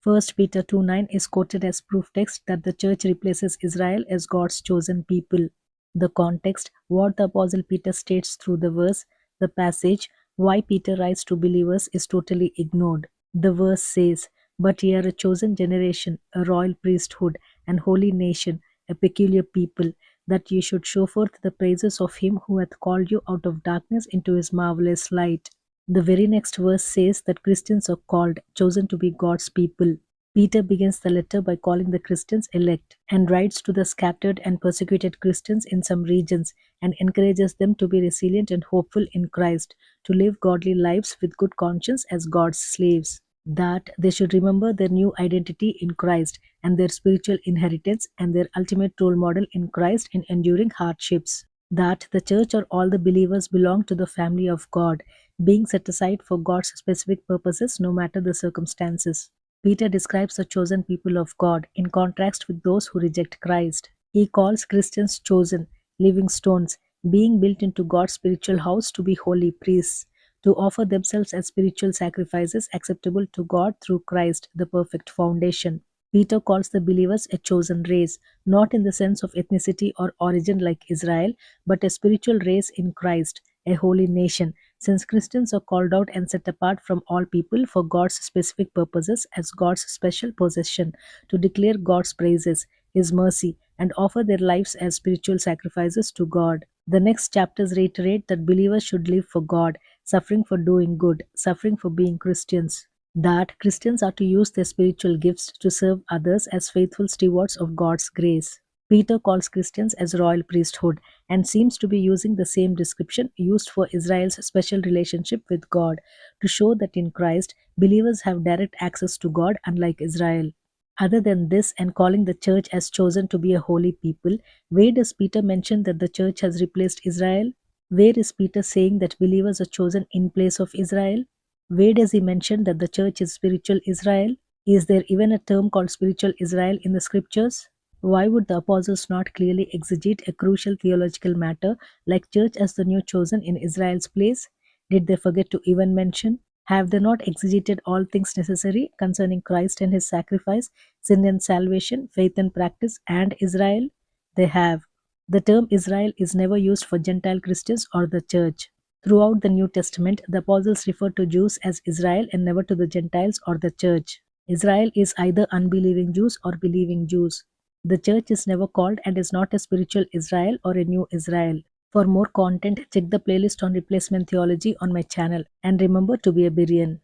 First Peter 2:9 is quoted as proof text that the church replaces Israel as God's chosen people. The context, what the Apostle Peter states through the verse, the passage, why Peter writes to believers is totally ignored. The verse says, "But ye are a chosen generation, a royal priesthood, and holy nation, a peculiar people, that ye should show forth the praises of him who hath called you out of darkness into his marvelous light." The very next verse says that Christians are called, chosen to be God's people. Peter begins the letter by calling the Christians elect and writes to the scattered and persecuted Christians in some regions and encourages them to be resilient and hopeful in Christ, to live godly lives with good conscience as God's slaves. That they should remember their new identity in Christ and their spiritual inheritance and their ultimate role model in Christ in enduring hardships. That the church or all the believers belong to the family of God, being set aside for God's specific purposes no matter the circumstances. Peter describes the chosen people of God in contrast with those who reject Christ. He calls Christians chosen, living stones, being built into God's spiritual house to be holy priests, to offer themselves as spiritual sacrifices acceptable to God through Christ, the perfect foundation. Peter calls the believers a chosen race, not in the sense of ethnicity or origin like Israel, but a spiritual race in Christ, a holy nation, since Christians are called out and set apart from all people for God's specific purposes as God's special possession, to declare God's praises, His mercy, and offer their lives as spiritual sacrifices to God. The next chapters reiterate that believers should live for God, suffering for doing good, suffering for being Christians. That Christians are to use their spiritual gifts to serve others as faithful stewards of God's grace. Peter calls Christians as royal priesthood and seems to be using the same description used for Israel's special relationship with God to show that in Christ, believers have direct access to God unlike Israel. Other than this, and calling the church as chosen to be a holy people, where does Peter mention that the church has replaced Israel? Where is Peter saying that believers are chosen in place of Israel? Where does he mention that the church is spiritual Israel? Is there even a term called spiritual Israel in the scriptures? Why would the apostles not clearly exegete a crucial theological matter like church as the new chosen in Israel's place? Did they forget to even mention? Have they not exegeted all things necessary concerning Christ and his sacrifice, sin and salvation, faith and practice, and Israel? They have. The term Israel is never used for Gentile Christians or the church. Throughout the New Testament, the apostles refer to Jews as Israel and never to the Gentiles or the church. Israel is either unbelieving Jews or believing Jews. The church is never called and is not a spiritual Israel or a new Israel. For more content, check the playlist on replacement theology on my channel and remember to be a Berean.